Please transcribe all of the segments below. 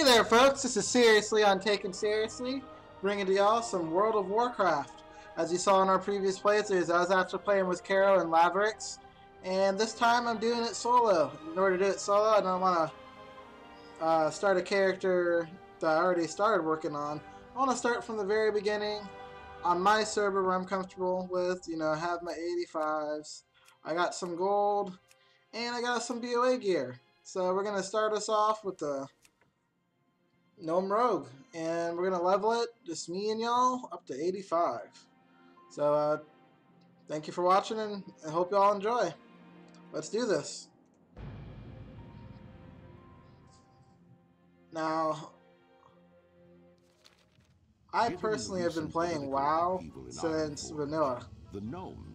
Hey there folks, this is Seriously on Taken Seriously, bringing to y'all some World of Warcraft. As you saw in our previous playthroughs, I was actually playing with Caro and Laverix, and this time I'm doing it solo. In order to do it solo, I don't want to start a character that I already started working on. I want to start from the very beginning, on my server where I'm comfortable with, have my 85s. I got some gold, and I got some BOA gear. So we're going to start us off with the Gnome Rogue, and we're gonna level it, just me and y'all, up to 85. So thank you for watching, and I hope y'all enjoy. Let's do this. Now, I personally have been playing WoW since vanilla,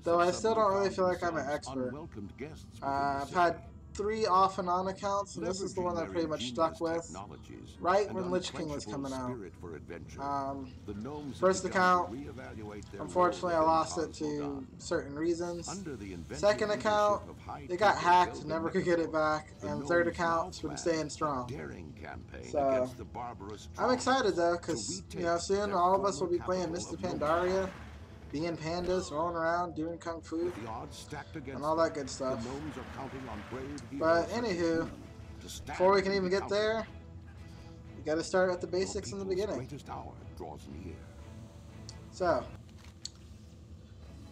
though I still don't really feel like I'm an expert. I've had 3 off and on accounts, and this is the one that I pretty much stuck with right when Lich King was coming out. First account, unfortunately I lost it to certain reasons. Second account, it got hacked, never could get it back. And third account's been staying strong. So I'm excited though, because soon all of us will be playing Mr. Pandaria, being pandas, rolling around, doing kung fu, and all that good stuff. But anywho, before we can even get there, you gotta start at the basics in the beginning. So,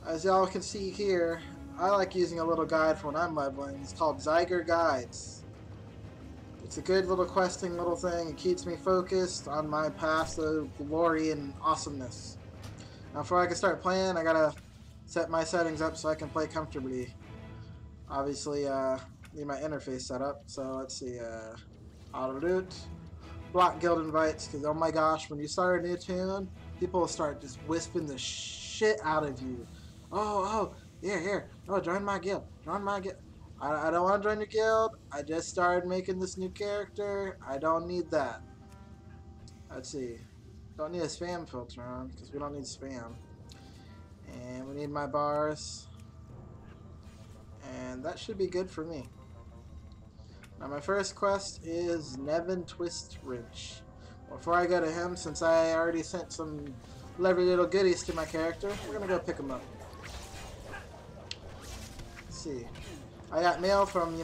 as y'all can see here, I like using a little guide for when I'm leveling. It's called Zyger Guides. It's a good little questing little thing. It keeps me focused on my path of glory and awesomeness. Now before I can start playing, I gotta set my settings up so I can play comfortably. Obviously, need my interface set up. So let's see, auto root, block guild invites, because oh my gosh, when you start a new tune, people will start just whispering the shit out of you. Oh, here, oh, join my guild, join my guild. I don't want to join your guild. I just started making this new character. I don't need that. Let's see. Don't need a spam filter on, because we don't need spam. And we need my bars. And that should be good for me. Now my first quest is Nevin Twist Wrench. Before I go to him, since I already sent some lovely little goodies to my character, we're going to go pick him up. Let's see. I got mail from,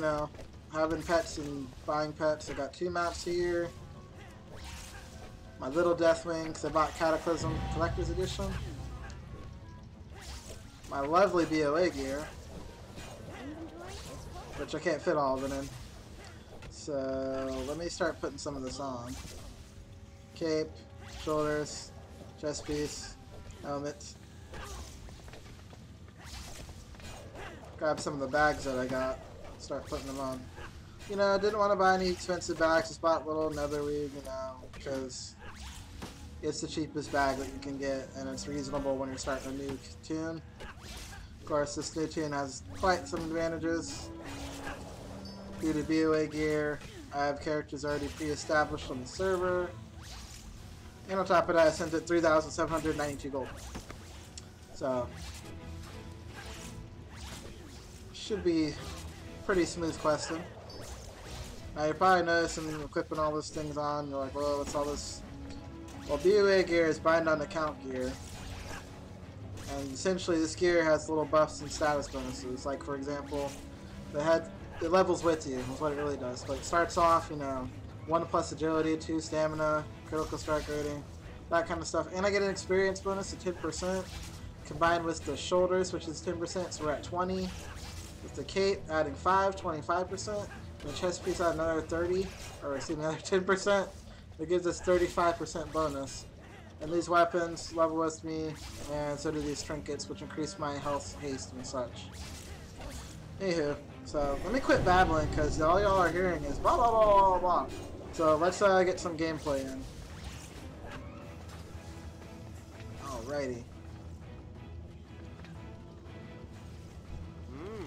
having pets and buying pets. I got 2 maps here. My little Deathwing, because I bought Cataclysm Collector's Edition. My lovely BOA gear, which I can't fit all of it in. So let me start putting some of this on. Cape, shoulders, chest piece, helmet. Grab some of the bags that I got, start putting them on. I didn't want to buy any expensive bags, just bought little netherweed, because it's the cheapest bag that you can get, and it's reasonable when you're starting a new tune. Of course, this new tune has quite some advantages. Due to BOA gear, I have characters already pre-established on the server. And on top of that, I sent it 3,792 gold. So, should be pretty smooth questing. Now you're probably noticing equipping all these things on, you're like, well, what's all this? Well, BOA gear is bind on account gear. And essentially this gear has little buffs and status bonuses. Like for example, it levels with you, is what it really does. But it starts off, 1+ agility, 2 stamina, critical strike rating, that kind of stuff. And I get an experience bonus of 10%, combined with the shoulders, which is 10%, so we're at 20. With the cape, adding 25%. And the chest piece add another 30, or excuse me, another 10%. It gives us 35% bonus. And these weapons level with me, and so do these trinkets, which increase my health, haste, and such. Anywho, so let me quit babbling, because all y'all are hearing is blah blah blah blah blah. So let's get some gameplay in. Alrighty.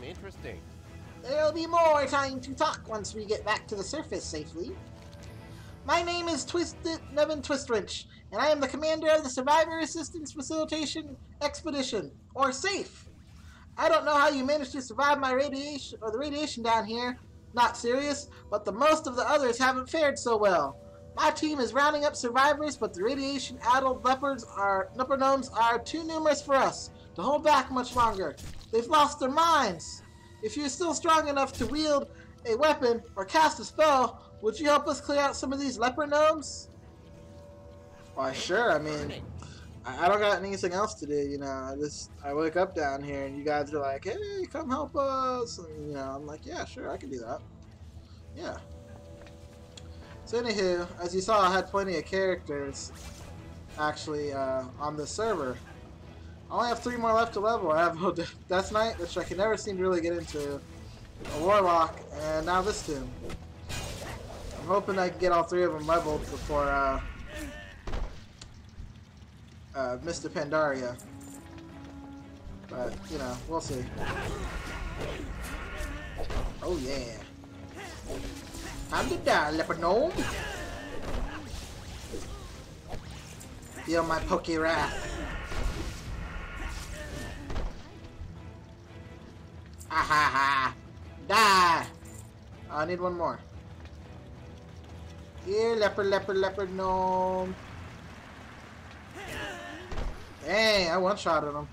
Interesting. There'll be more time to talk once we get back to the surface safely. My name is Nevin Twistwrench, and I am the commander of the Survivor Assistance Facilitation Expedition, or SAFE. I don't know how you managed to survive my radiation, down here, not serious, but the most of the others haven't fared so well. My team is rounding up survivors, but the radiation-addled leopard gnomes are too numerous for us to hold back much longer. They've lost their minds. If you're still strong enough to wield a weapon or cast a spell, would you help us clear out some of these leopard gnomes? Why, sure. I mean, I don't got anything else to do, you know. I wake up down here and you guys are like, hey, come help us. And, you know, I'm like, yeah, sure, I can do that. Yeah. So anywho, as you saw, I had plenty of characters actually on the server. I only have 3 more left to level. I have a Death Knight, which I can never seem to really get into, a Warlock, and now this tomb. I'm hoping I can get all 3 of them leveled before Mr. Pandaria. But, you know, we'll see. Oh yeah. Time to die, leopard gnome. Feel my pokey wrath. Ha ha ha. Die. Oh, I need 1 more. Here, leopard gnome. Dang, I one-shotted him.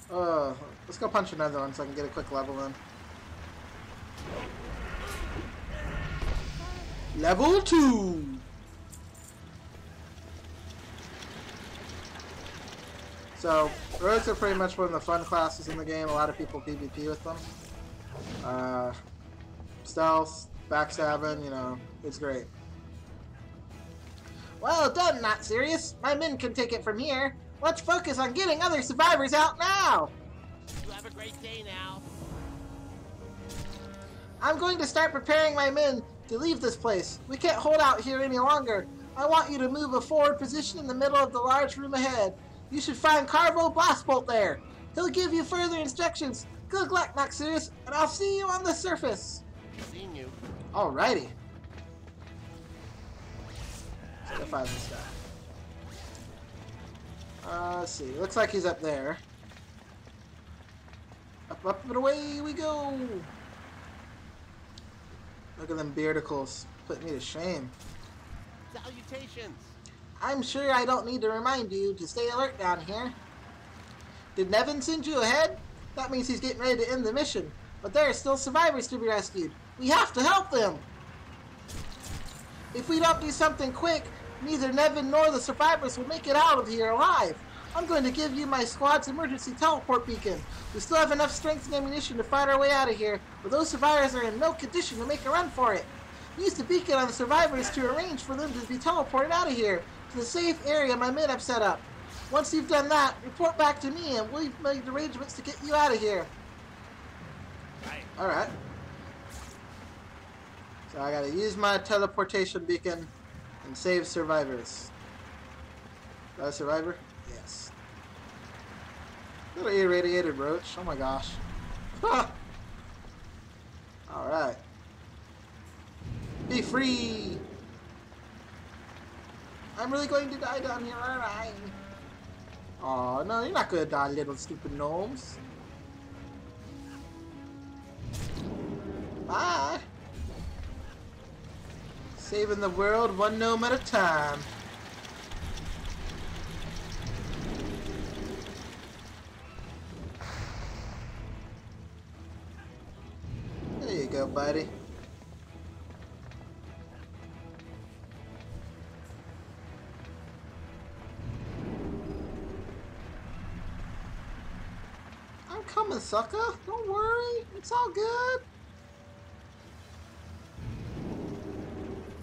Let's go punch another one so I can get a quick level in. Level 2! So, rogues are pretty much one of the fun classes in the game. A lot of people PvP with them. Stealth, backstabbing, you know, it's great. Well done, not serious. My men can take it from here. Let's focus on getting other survivors out now. You have a great day now. I'm going to start preparing my men to leave this place. We can't hold out here any longer. I want you to move a forward position in the middle of the large room ahead. You should find Carvo Blastbolt there. He'll give you further instructions. Good luck, Noxerius, and I'll see you on the surface. Seen you. Alrighty. Let's go find this guy. Let's see. Looks like he's up there. Up, and away we go. Look at them beardicles. Put me to shame. Salutations. I'm sure I don't need to remind you to stay alert down here. Did Nevin send you ahead? That means he's getting ready to end the mission. But there are still survivors to be rescued. We have to help them. If we don't do something quick, neither Nevin nor the survivors will make it out of here alive. I'm going to give you my squad's emergency teleport beacon. We still have enough strength and ammunition to fight our way out of here, but those survivors are in no condition to make a run for it. Use the beacon on the survivors to arrange for them to be teleported out of here to the safe area my men have set up. Once you've done that, report back to me and we'll make arrangements to get you out of here. Right. Alright. So I gotta use my teleportation beacon and save survivors. Is that a survivor? Yes. Little irradiated roach. Oh my gosh. Alright. Be free! I'm really going to die down here, aren't I? Aw, no, you're not gonna die, little stupid gnomes. Bye! Saving the world 1 gnome at a time. There you go, buddy. I'm coming, sucker. Don't worry. It's all good.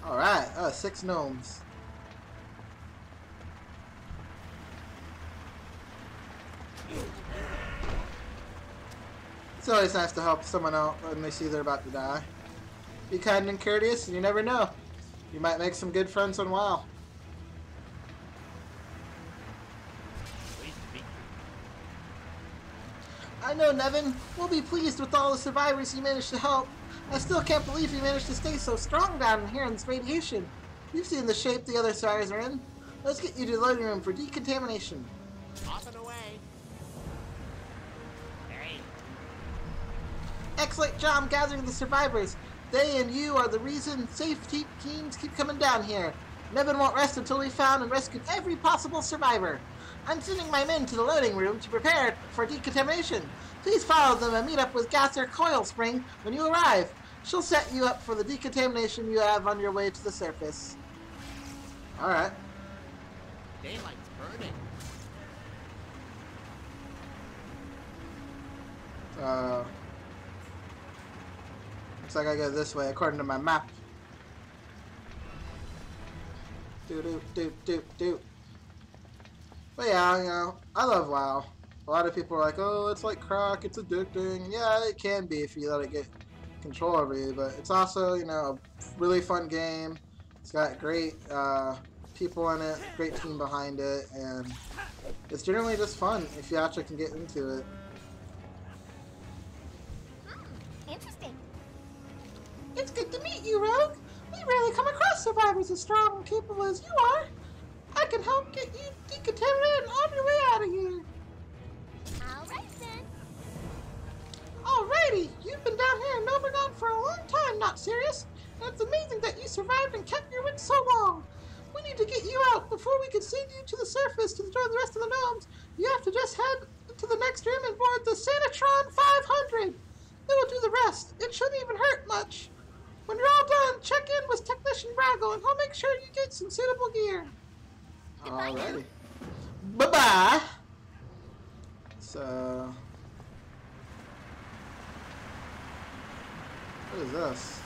Alright. 6 gnomes. It's always nice to help someone out when they see they're about to die. Be kind and courteous, and you never know. You might make some good friends on WoW. I know, Nevin. We'll be pleased with all the survivors you managed to help. I still can't believe you managed to stay so strong down here in this radiation. You've seen the shape the other survivors are in. Let's get you to the loading room for decontamination. Off and away. Hey. Excellent job gathering the survivors. They and you are the reason safety teams keep coming down here. Nevin won't rest until we found and rescued every possible survivor. I'm sending my men to the loading room to prepare for decontamination. Please follow them and meet up with Gasser Coil Spring when you arrive. She'll set you up for the decontamination you have on your way to the surface. Alright. Daylight's burning. Looks like I go this way according to my map. Do. But yeah, you know, I love WoW. A lot of people are like, oh, it's like crack, it's addicting. Yeah, it can be if you let it get control over you, but it's also, you know, a really fun game. It's got great people in it, great team behind it, and it's generally just fun if you actually can get into it. Interesting. It's good to meet you, Rogue. We rarely come across survivors as strong and capable as you are. I can help get you decontaminated and on your way out of here. Alright then. Alrighty, you've been down here in Gnomergan for a long time, not serious. And it's amazing that you survived and kept your wits so long. We need to get you out before we can send you to the surface to join the rest of the gnomes. You have to just head to the next room and board the Sanitron 500. It will do the rest. It shouldn't even hurt much. When you're all done, check in with Technician Braggle and he'll make sure you get some suitable gear. Alrighty. Bye-bye. So... what is this?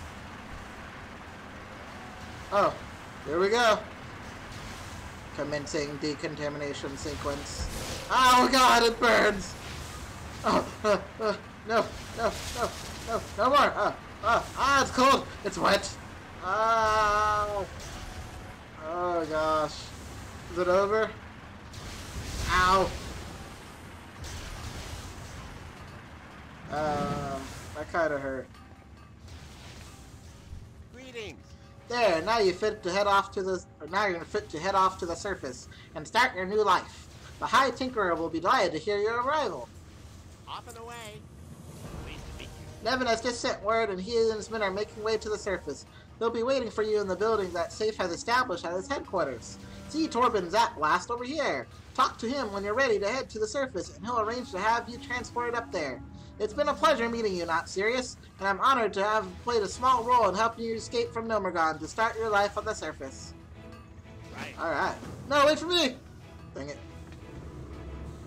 Oh, here we go. Commencing decontamination sequence. Oh god, it burns! Oh, no, no more! It's cold! It's wet! Ow! Oh gosh. Is it over? Ow! That kinda hurt. Greetings. There, now you're fit to head off to the surface and start your new life. The High Tinkerer will be delighted to hear your arrival. Off and away. Pleased to meet you. Nevin has just sent word and he and his men are making way to the surface. They'll be waiting for you in the building that Safe has established at his headquarters. See Torben Zapblast over here. Talk to him when you're ready to head to the surface and he'll arrange to have you transported up there. It's been a pleasure meeting you, Not Cerieous, and I'm honored to have played a small role in helping you escape from Gnomergan to start your life on the surface. Right. Alright. No, wait for me! Dang it.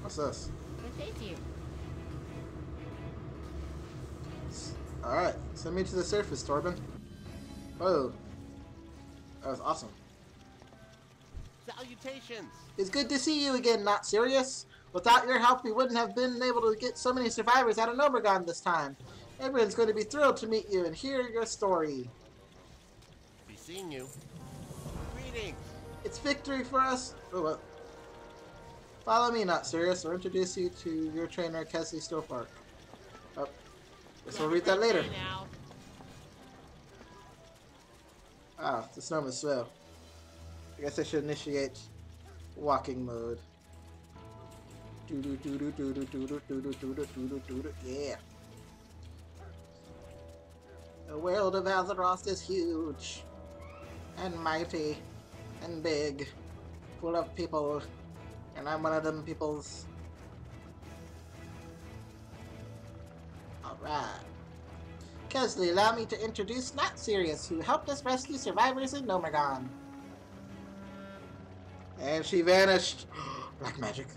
What's this? Good day to you. Alright. Send me to the surface, Torben. Whoa. That was awesome. Salutations. It's good to see you again, Not Cerieous. Without your help, we wouldn't have been able to get so many survivors out of Gnomergan this time. Everyone's going to be thrilled to meet you and hear your story. Be seeing you. Greetings. It's victory for us. Oh, what? Follow me, Not Cerieous, or introduce you to your trainer, Kesley Stillpark. Oh. Guess we'll read that later. Hey now. Ah, the gnome is slow. I guess I should initiate walking mode. Yeah. The world of Azeroth is huge and mighty and big, full of people, and I'm one of them peoples. Alright. Kesley, allow me to introduce Not Cerieous, who helped us rescue survivors in Gnomergan. And she vanished. Black magic.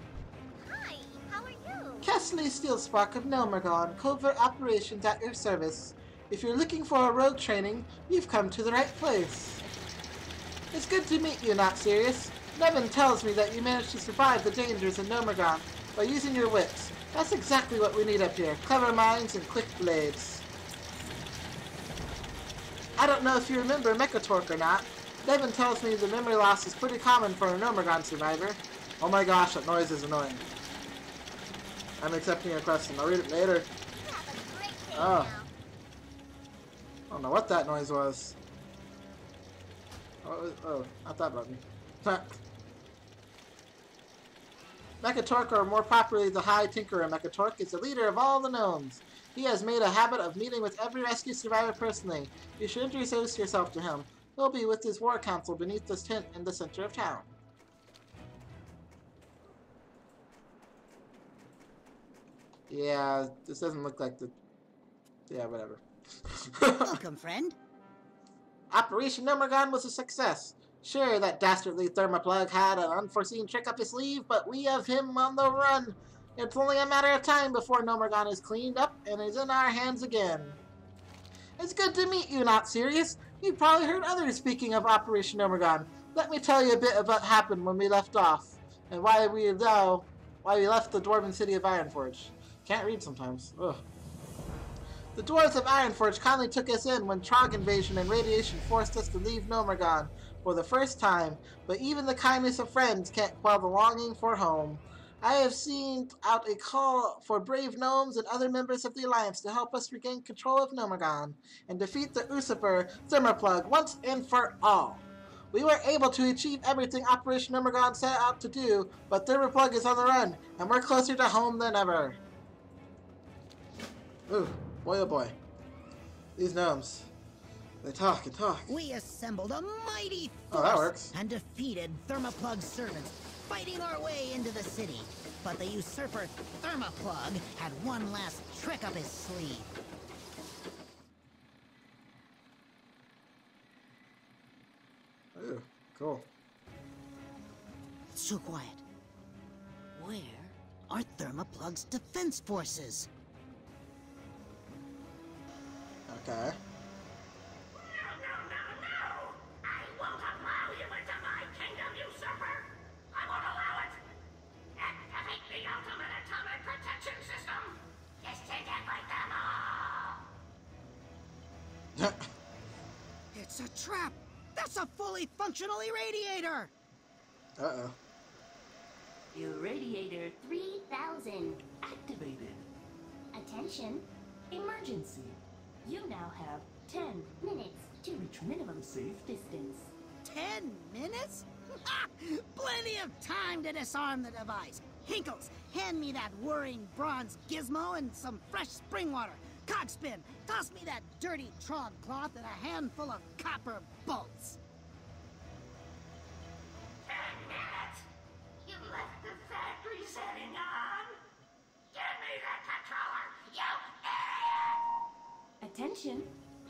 Hi, how are you? Kesley Steelspark of Gnomergan, covert operations at your service. If you're looking for a rogue training, you've come to the right place. It's good to meet you, Not Cerieous. Nevin tells me that you managed to survive the dangers in Gnomergan by using your wits. That's exactly what we need up here, clever minds and quick blades. I don't know if you remember Mechatork or not. Nevin tells me the memory loss is pretty common for a Gnomergan survivor. Oh my gosh, that noise is annoying. I'm accepting your question. I'll read it later. You have a great day Oh. now. I don't know what that noise was. Oh, not that button. Mechatork, or more properly the High Tinkerer Mechatork, is the leader of all the gnomes. He has made a habit of meeting with every rescue survivor personally. You should introduce yourself to him. He'll be with his war council beneath this tent in the center of town. Yeah, this doesn't look like the... Yeah, whatever. Welcome, friend. Operation Gnomergan was a success. Sure, that dastardly thermoplug had an unforeseen trick up his sleeve, but we have him on the run. It's only a matter of time before Gnomergan is cleaned up and is in our hands again. It's good to meet you, not serious. You've probably heard others speaking of Operation Gnomergan. Let me tell you a bit of what happened when we left off, and why we left the dwarven city of Ironforge. Can't read sometimes. Ugh. The dwarves of Ironforge kindly took us in when Trog invasion and radiation forced us to leave Gnomergan for the first time, but even the kindness of friends can't quell the longing for home. I have sent out a call for brave gnomes and other members of the Alliance to help us regain control of Gnomergan and defeat the usurper Thermoplug once and for all. We were able to achieve everything Operation Gnomergan set out to do, but Thermoplug is on the run, and we're closer to home than ever. Ooh, boy oh boy. These gnomes. They talk and talk. We assembled a mighty Oh, that force works. and defeated Thermoplug's servants, fighting our way into the city. But the usurper Thermoplug had one last trick up his sleeve. Ooh, cool. It's too quiet. Where are Thermoplug's defense forces? Okay. It's a trap! That's a fully functional irradiator! Uh-oh. Irradiator 3000 Activated. Attention, emergency. You now have 10 minutes to reach minimum safe distance. 10 minutes? Plenty of time to disarm the device. Hinkles, hand me that whirring bronze gizmo and some fresh spring water. Cogspin, toss me that dirty trog cloth and a handful of copper bolts. 10 minutes? You left the factory setting on? Give me that controller, you idiot! Attention,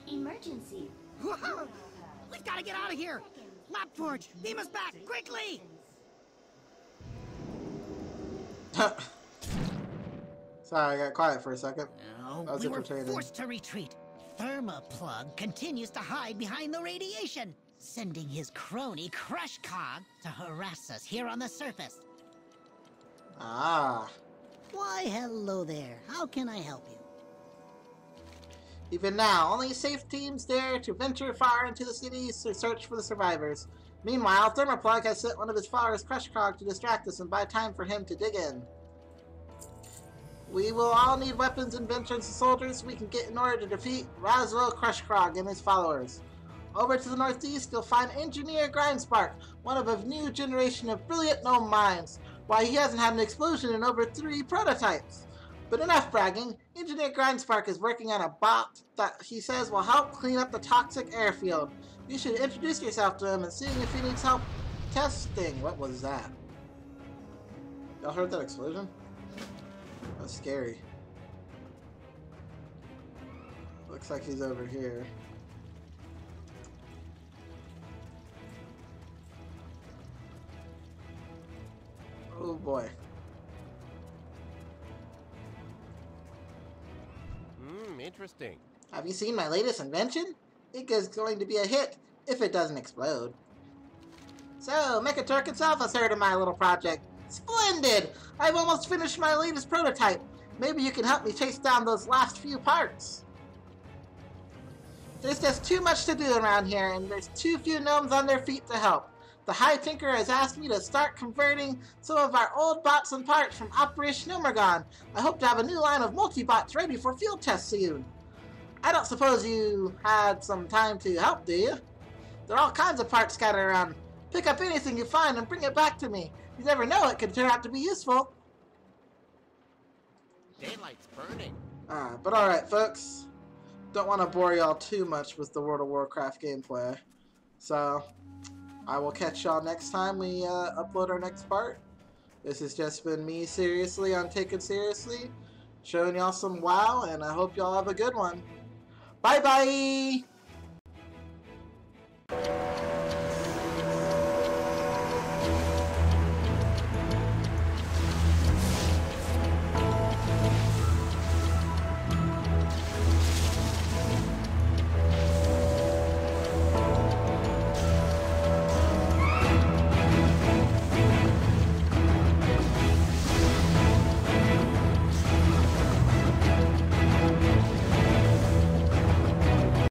emergency. Whoa! We've got to get out of here! Lapforge, beam us back, quickly! Sorry, I got quiet for a second. No, That was we were entertaining. forced to retreat. Thermoplug continues to hide behind the radiation, sending his crony Crushcog to harass us here on the surface. Ah. Why, hello there. How can I help you? Even now, only safe teams dare to venture far into the cities to search for the survivors. Meanwhile, Thermoplug has sent one of his followers, Crushcog, to distract us and buy time for him to dig in. We will all need weapons and veterans and soldiers we can get in order to defeat Roswell Crushcog and his followers. Over to the northeast, you'll find Engineer Grindspark, one of a new generation of brilliant gnome minds. Why, he hasn't had an explosion in over 3 prototypes. But enough bragging. Engineer Grindspark is working on a bot that he says will help clean up the toxic airfield. You should introduce yourself to him and see if he needs help testing. What was that? Y'all heard that explosion? That was scary. Looks like he's over here. Oh boy. Interesting. Have you seen my latest invention? It is going to be a hit if it doesn't explode. So, Mechaturk itself has heard of my little project. Splendid! I've almost finished my latest prototype. Maybe you can help me chase down those last few parts. There's just too much to do around here, and there's too few gnomes on their feet to help. The High Tinker has asked me to start converting some of our old bots and parts from Operation Gnomergan. I hope to have a new line of multi-bots ready for field tests soon. I don't suppose you had some time to help, do you? There are all kinds of parts scattered around. Pick up anything you find and bring it back to me. You never know, it could turn out to be useful. Daylight's burning. But alright, folks. Don't want to bore y'all too much with the World of Warcraft gameplay. So, I will catch y'all next time we upload our next part. This has just been me, Seriously, on Take It Seriously, showing y'all some WoW, and I hope y'all have a good one. Bye-bye!